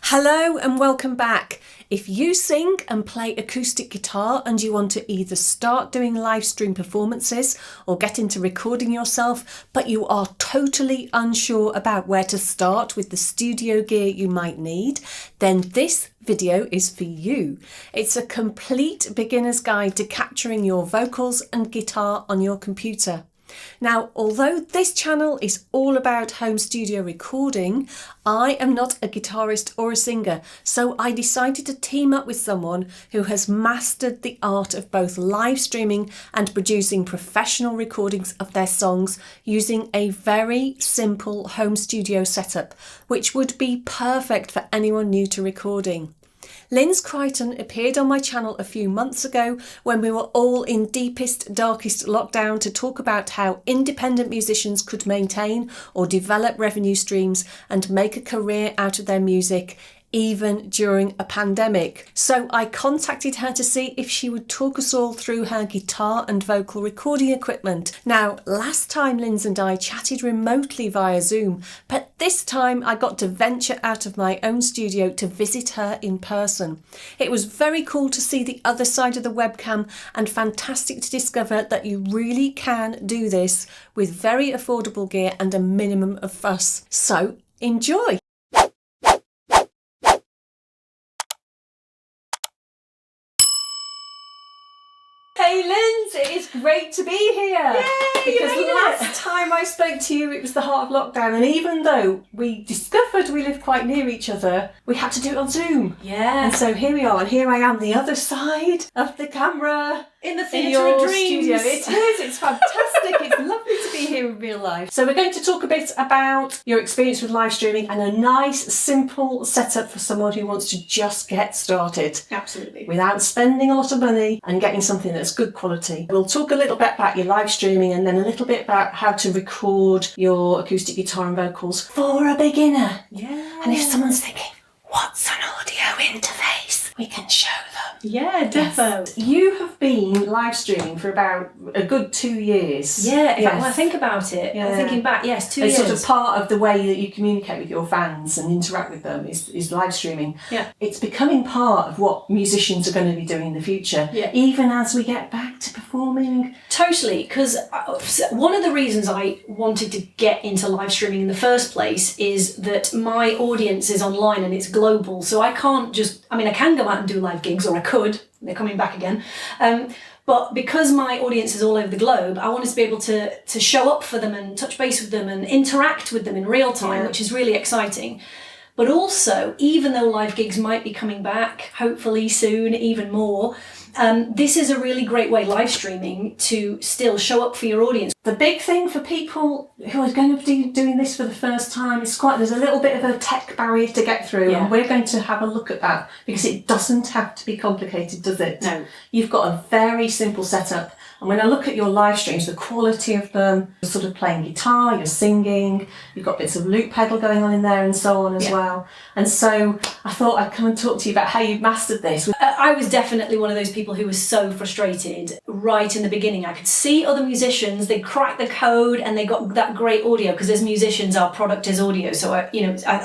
Hello and welcome back. If you sing and play acoustic guitar and you want to either start doing live stream performances or get into recording yourself, but you are totally unsure about where to start with the studio gear you might need, then this video is for you. It's a complete beginner's guide to capturing your vocals and guitar on your computer. Now, although this channel is all about home studio recording, I am not a guitarist or a singer, so I decided to team up with someone who has mastered the art of both live streaming and producing professional recordings of their songs using a very simple home studio setup, which would be perfect for anyone new to recording. Linz Crichton appeared on my channel a few months ago when we were all in deepest, darkest lockdown to talk about how independent musicians could maintain or develop revenue streams and make a career out of their music, even during a pandemic. So I contacted her to see if she would talk us all through her guitar and vocal recording equipment. Now, last time Linz and I chatted remotely via Zoom, but this time I got to venture out of my own studio to visit her in person. It was very cool to see the other side of the webcam and fantastic to discover that you really can do this with very affordable gear and a minimum of fuss. So enjoy! Hey Linz, it is great to be here. Yay, because last time I spoke to you it was the heart of lockdown, and even though we discovered we live quite near each other, we had to do it on Zoom. Yeah. And so here we are, and here I am the other side of the camera. In the In theatre your of dreams. studio. It is, it's fantastic. It's lovely to be here in real life. So we're going to talk a bit about your experience with live streaming and a nice, simple setup for someone who wants to just get started. Absolutely. Without spending a lot of money and getting something that's good quality. We'll talk a little bit about your live streaming and then a little bit about how to record your acoustic guitar and vocals for a beginner. Yeah. And if someone's thinking, what's an audio interface? We can show them. Yeah, defo. Yes. You have been live streaming for about a good 2 years. Yeah, in fact, when I Yes. think about it, Yeah. I'm thinking back, yes, 2 It's years. sort of part of the way that you communicate with your fans and interact with them is live streaming. Yeah. It's becoming part of what musicians are going to be doing in the future, Yeah. even as we get back to performing. Totally, because one of the reasons I wanted to get into live streaming in the first place is that my audience is online and it's global, so I can't just, I can go out and do live gigs, or I could, they're coming back again, but because my audience is all over the globe, I wanted to be able to show up for them and touch base with them and interact with them in real time, which is really exciting. But also, even though live gigs might be coming back, hopefully soon, even more, this is a really great way, live streaming, to still show up for your audience. The big thing for people who are going to be doing this for the first time is there's a little bit of a tech barrier to get through, and we're going to have a look at that because it doesn't have to be complicated, does it? No. You've got a very simple setup, and when I look at your live streams, the quality of them, you're sort of playing guitar, you're singing, you've got bits of loop pedal going on in there and so on as well. And so I thought I'd come and talk to you about how you've mastered this. I was definitely one of those people who was so frustrated right in the beginning. I could see other musicians, they cracked the code and they got that great audio, because as musicians our product is audio, so I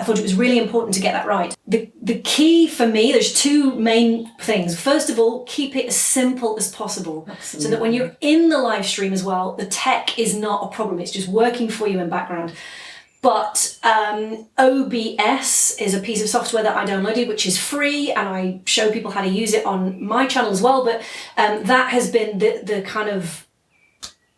thought it was really important to get that right. The key for me, there's two main things. First of all, keep it as simple as possible. Absolutely. So that when you're in the live stream as well, the tech is not a problem, it's just working for you in background. But OBS is a piece of software that I downloaded, which is free, and I show people how to use it on my channel as well. But that has been the kind of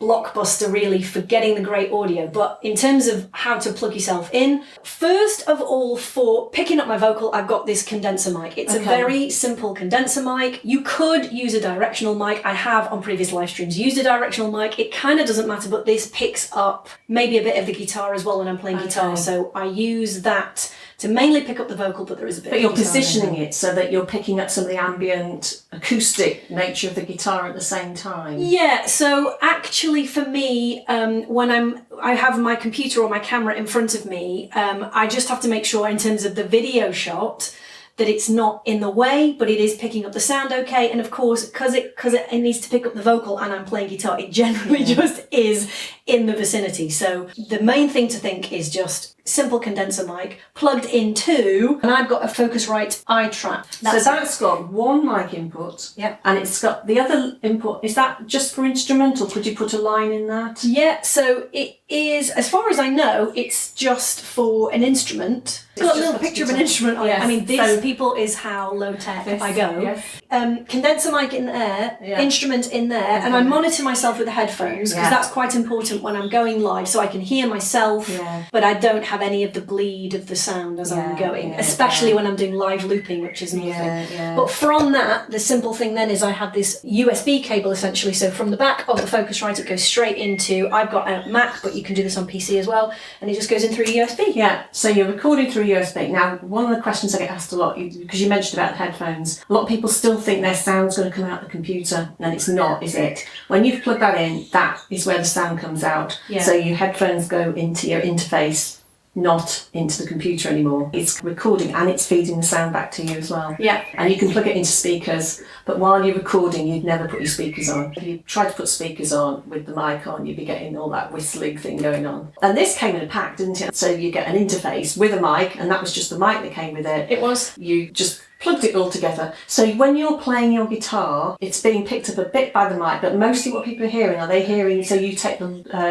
blockbuster really for getting the great audio. But in terms of how to plug yourself in, first of all, for picking up my vocal, I've got this condenser mic. It's a very simple condenser mic. You could use a directional mic. I have on previous live streams used a directional mic. It kind of doesn't matter, but this picks up maybe a bit of the guitar as well when I'm playing guitar. So I use that to mainly pick up the vocal, but there is a bit. But you're positioning it so that you're picking up some of the ambient acoustic nature of the guitar at the same time. Yeah, so actually for me, when I have my computer or my camera in front of me, I just have to make sure in terms of the video shot that it's not in the way, but it is picking up the sound okay. And of course, because it needs to pick up the vocal and I'm playing guitar, it generally just is in the vicinity. So the main thing to think is just simple condenser mic plugged into, and I've got a Focusrite iTrap. So that's got one mic input. Yep. And it's got the other input. Is that just for instrumental? Could you put a line in that? Yeah, so it is, as far as I know, it's just for an instrument. It's got a little picture of an instrument on it. I mean, this, people, is how low tech I go. Yes. Condenser mic in there, instrument in there, and I monitor myself with the headphones because that's quite important when I'm going live, so I can hear myself, but I don't have any of the bleed of the sound as I'm going, especially when I'm doing live looping, which is another thing. But from that, the simple thing then is I have this USB cable essentially, so from the back of the Focusrite it goes straight into, I've got a Mac, but you can do this on PC as well, and it just goes in through USB. Yeah, so you're recording through USB. Now, one of the questions I get asked a lot, because you mentioned about the headphones, a lot of people still think their sound's going to come out the computer, and it's not, is it? When you've plugged that in, that is where the sound comes out. Yeah. So your headphones go into your interface, not into the computer anymore. It's recording and it's feeding the sound back to you as well. Yeah. And you can plug it into speakers, but while you're recording, you'd never put your speakers on. If you tried to put speakers on with the mic on, you'd be getting all that whistling thing going on. And this came in a pack, didn't it? So you get an interface with a mic, and that was just the mic that came with it. It was. You just plugged it all together. So when you're playing your guitar, it's being picked up a bit by the mic, but mostly what people are hearing, are they hearing, so you take the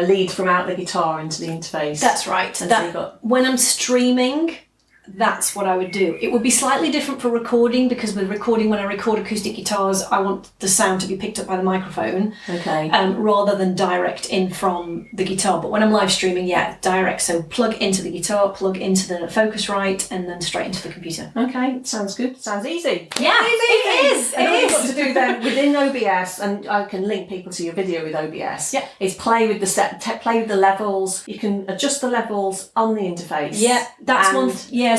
lead from out the guitar into the interface? That's right. And so you've got, when I'm streaming, that's what I would do. It would be slightly different for recording, because with recording, when I record acoustic guitars, I want the sound to be picked up by the microphone, rather than direct in from the guitar. But when I'm live streaming, direct. So plug into the guitar, plug into the Focusrite, and then straight into the computer. Okay, sounds good. Sounds easy. Yeah, it is. And all you've got to do then within OBS, and I can link people to your video with OBS, is play with the play with the levels. You can adjust the levels on the interface. Yeah, that's one.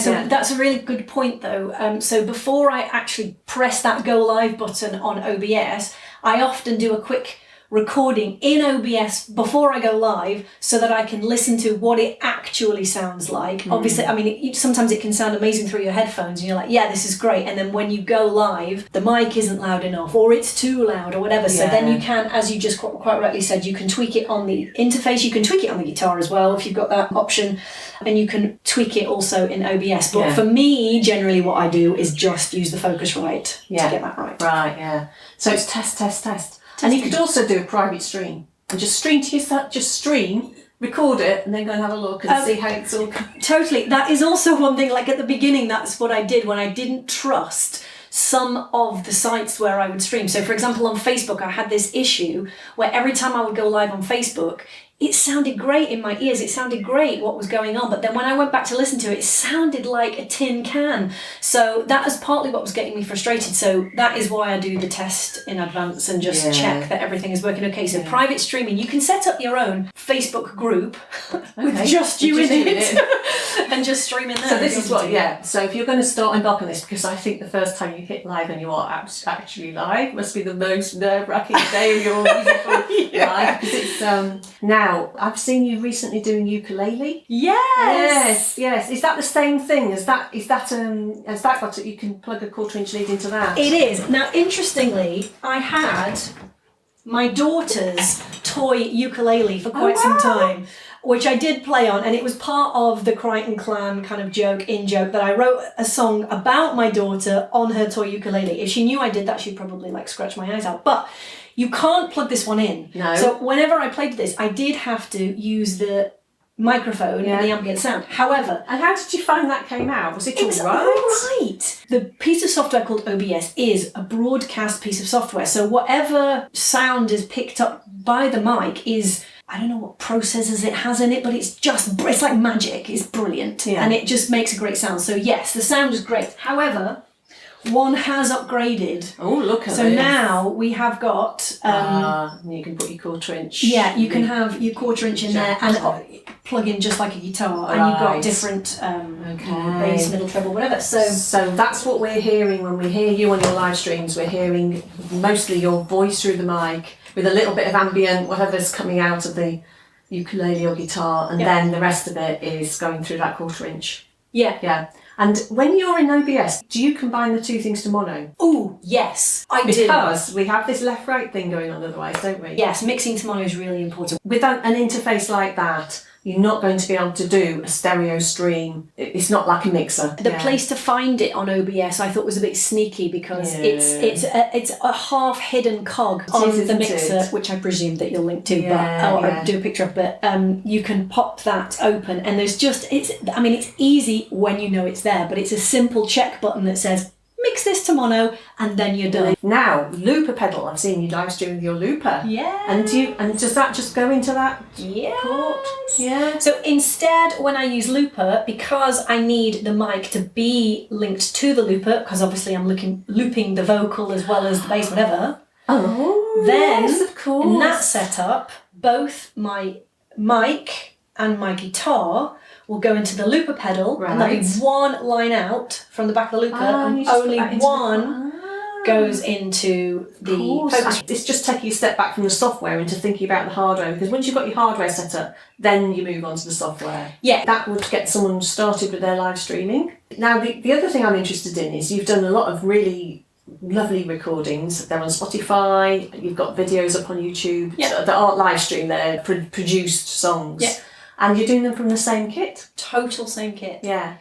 So that's a really good point though. So before I actually press that go live button on OBS, I often do a quick recording in OBS before I go live, so that I can listen to what it actually sounds like. Obviously, I mean, sometimes it can sound amazing through your headphones and you're like, yeah, this is great. And then when you go live, the mic isn't loud enough, or it's too loud, or whatever. So then you can, as you just quite rightly said, you can tweak it on the interface. You can tweak it on the guitar as well, if you've got that option. And you can tweak it also in OBS. But for me, generally what I do is just use the Focusrite to get that right. Right, yeah. So it's test. And you could also do a private stream and just stream to yourself, record it, and then go and have a look and see how it's all. Totally. That is also one thing, like at the beginning, that's what I did when I didn't trust some of the sites where I would stream. So for example, on Facebook, I had this issue where every time I would go live on Facebook, it sounded great in my ears. It sounded great what was going on. But then when I went back to listen to it, it sounded like a tin can. So that is partly what was getting me frustrated. So that is why I do the test in advance and just check that everything is working okay. So private streaming, you can set up your own Facebook group with just you in it and just stream in there. So this is what, so if you're going to start embark on this, because I think the first time you hit live and you are actually live must be the most nerve-wracking day of your musical life. Because it's, now, I've seen you recently doing ukulele. Yes. Is that the same thing? Has that got it? You can plug a 1/4-inch lead into that? It is. Now, interestingly, I had my daughter's toy ukulele for quite some time, which I did play on, and it was part of the Crichton Clan kind of joke that I wrote a song about my daughter on her toy ukulele. If she knew I did that, she'd probably scratch my eyes out. But you can't plug this one in. No. So whenever I played this, I did have to use the microphone and the ambient sound. However... And how did you find that came out? Was it all right? All right. The piece of software called OBS is a broadcast piece of software. So whatever sound is picked up by the mic is... I don't know what processors it has in it, but it's like magic. It's brilliant. Yeah. And it just makes a great sound. So yes, the sound is great. However... one has upgraded. Oh, look at this. So now we have got... you can put your 1/4-inch... Yeah, you can have your 1/4-inch in there and plug in just like a guitar. And you've got different bass, middle, treble, whatever. So that's what we're hearing when we hear you on your live streams. We're hearing mostly your voice through the mic with a little bit of ambient, whatever's coming out of the ukulele or guitar. And then the rest of it is going through that 1/4-inch. Yeah. And when you're in OBS, do you combine the two things to mono? Oh, yes, I do. Because we have this left-right thing going on otherwise, don't we? Yes, mixing to mono is really important. With an interface like that, you're not going to be able to do a stereo stream. It's not like a mixer. The place to find it on OBS I thought was a bit sneaky because it's a half hidden cog on the mixer, which I presume that you'll link to, I'll do a picture of. But you can pop that open, and there's just it's easy when you know it's there, but it's a simple check button that says mix this to mono, and then you're done. Now, looper pedal. I've seen you live stream with your looper. Yeah. And does that just go into that port? Yeah. So instead, when I use looper, because I need the mic to be linked to the looper, because obviously I'm looping the vocal as well as the bass, whatever. Oh, then yes, of course. In that setup, both my mic and my guitar will go into the looper pedal, and there'll be one line out from the back of the looper, and only one goes into the Focusrite. It's just taking a step back from the software into thinking about the hardware, because once you've got your hardware set up, then you move on to the software. Yeah. That would get someone started with their live streaming. Now, the other thing I'm interested in is you've done a lot of really lovely recordings. They're on Spotify, you've got videos up on YouTube that aren't live stream, they're produced songs. Yeah. And you're doing them from the same kit? Total same kit. Yeah.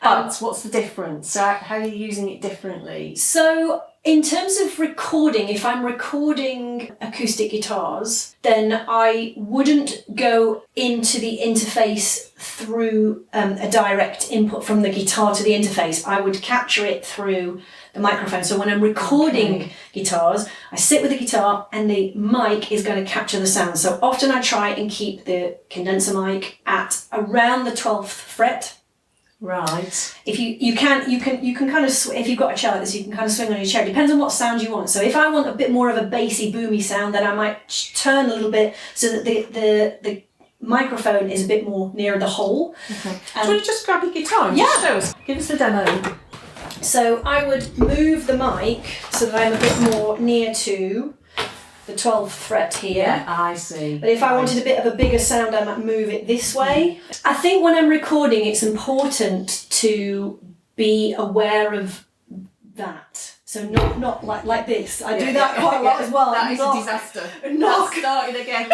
But what's the difference? So how are you using it differently? So in terms of recording, if I'm recording acoustic guitars, then I wouldn't go into the interface through a direct input from the guitar to the interface. I would capture it through the microphone. So when I'm recording guitars, I sit with the guitar and the mic is going to capture the sound. So often I try and keep the condenser mic at around the 12th fret. Right. If you can kind of if you've got a chair like this, you can kind of swing on your chair. It depends on what sound you want. So if I want a bit more of a bassy, boomy sound, then I might turn a little bit so that the microphone is a bit more near the hole. Okay. Do you want to just grab your guitar and just show us? Give us the demo. So I would move the mic so that I'm a bit more near to the 12th fret here. Yeah, I see. But if I wanted a bit of a bigger sound, I might move it this way. I think when I'm recording, it's important to be aware of that. So not like this. I do that quite a lot as well. That is a disaster. Knock. That started again.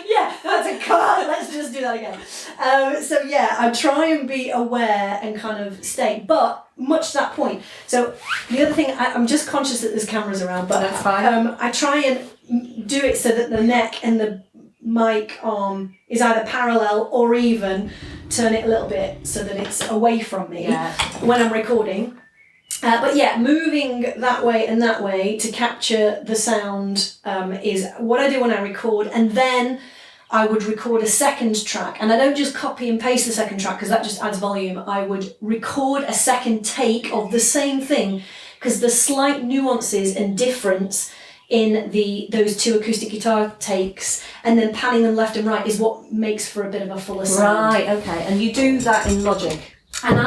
Yeah, that's a cut. Let's just do that again. So yeah, I try and be aware and kind of stay, but much to that point. So the other thing, I'm just conscious that there's cameras around, but that's fine. I try and do it so that the neck and the mic arm is either parallel or even turn it a little bit so that it's away from me when I'm recording. But yeah, moving that way and that way to capture the sound is what I do when I record, and then I would record a second track, and I don't just copy and paste the second track because that just adds volume. I would record a second take of the same thing because the slight nuances and difference in those two acoustic guitar takes and then panning them left and right is what makes for a bit of a fuller sound. Right, okay. And you do that in Logic? And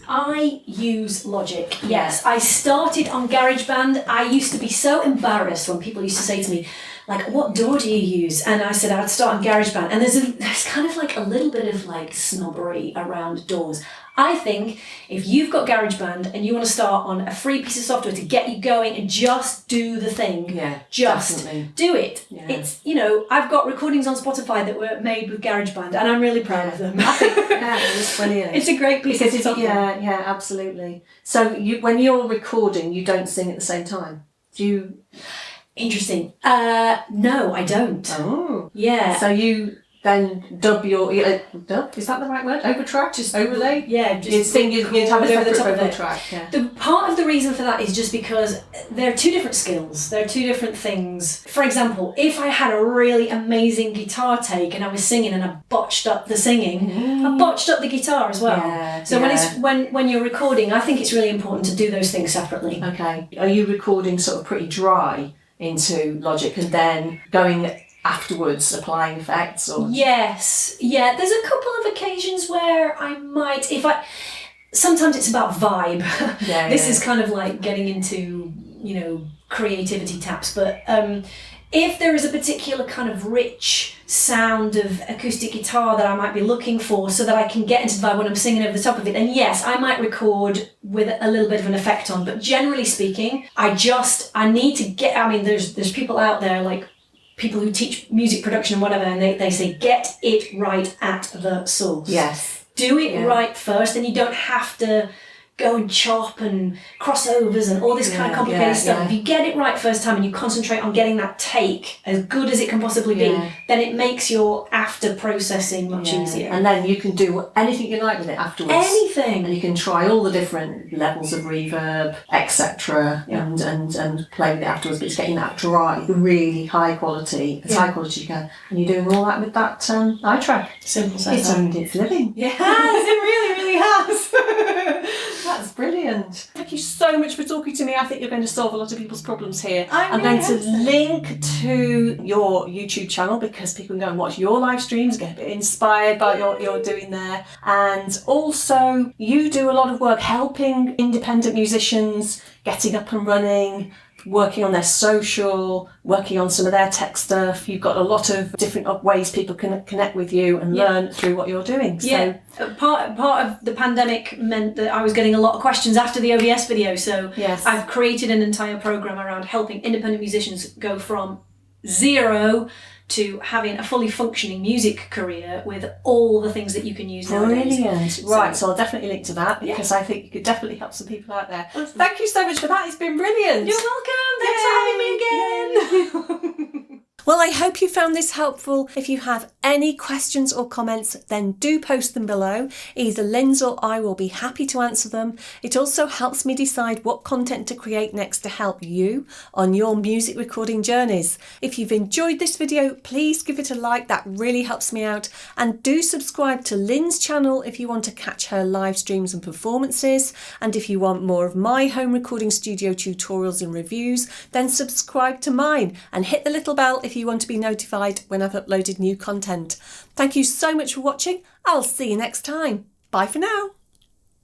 I use Logic, yes. I started on GarageBand. I used to be so embarrassed when people used to say to me, like, what DAW do you use? And I said I'd start on GarageBand. And there's kind of like a little bit of like snobbery around DAWs. I think if you've got GarageBand and you want to start on a free piece of software to get you going and just do the thing, just do it. Yeah. It's, I've got recordings on Spotify that were made with GarageBand and I'm really proud of them. I think, it's brilliant. It's a great piece of software. Yeah, absolutely. So when you're recording, you don't sing at the same time? Do you... Interesting. No, I don't. Oh. Yeah. So you then dub your... dub? Is that the right word? Overtrack? Just overlay? Yeah. You'd have a separate vocal track. Yeah. The part of the reason for that is just because they're two different skills. They're two different things. For example, if I had a really amazing guitar take and I was singing and I botched up the singing, I botched up the guitar as well. Yeah, so when you're recording, I think it's really important to do those things separately. Okay. Are you recording sort of pretty dry into Logic and then going afterwards applying effects? Or Yes. Yeah, there's a couple of occasions where I might, sometimes it's about vibe. This is kind of like getting into, creativity taps, but if there is a particular kind of rich sound of acoustic guitar that I might be looking for so that I can get into the vibe when I'm singing over the top of it, then yes, I might record with a little bit of an effect on. But generally speaking, I need to get, there's people out there like people who teach music production and whatever, and they say, get it right at the source. Yes. Do it right first, and you don't have to go and chop and crossovers and all this kind of complicated stuff. If you get it right first time and you concentrate on getting that take as good as it can possibly be, then it makes your after processing much easier. And then you can do anything you like with it afterwards. Anything. And you can try all the different levels of reverb, etc. and play with it afterwards. But it's getting that dry, really high quality, as high quality as you can. And you're doing all that with that iTrack. Simple setup. It's earned its living. It really, really has. That's brilliant. Thank you so much for talking to me. I think you're going to solve a lot of people's problems here. I'm going to link to your YouTube channel because people can go and watch your live streams, get a bit inspired by what you're doing there. And also, you do a lot of work helping independent musicians getting up and running, working on their social, working on some of their tech stuff. You've got a lot of different ways people can connect with you and learn through what you're doing. So part of the pandemic meant that I was getting a lot of questions after the OBS video. So I've created an entire program around helping independent musicians go from zero to having a fully functioning music career with all the things that you can use nowadays. Brilliant. Right, so I'll definitely link to that because I think you could definitely help some people out there. Thank you so much for that. It's been brilliant. You're welcome. Thanks for having me again. Well, I hope you found this helpful. If you have any questions or comments, then do post them below. Either Linz or I will be happy to answer them. It also helps me decide what content to create next to help you on your music recording journeys. If you've enjoyed this video, please give it a like. That really helps me out. And do subscribe to Linz's channel if you want to catch her live streams and performances. And if you want more of my home recording studio tutorials and reviews, then subscribe to mine and hit the little bell if you want to be notified when I've uploaded new content. Thank you so much for watching. I'll see you next time. Bye for now.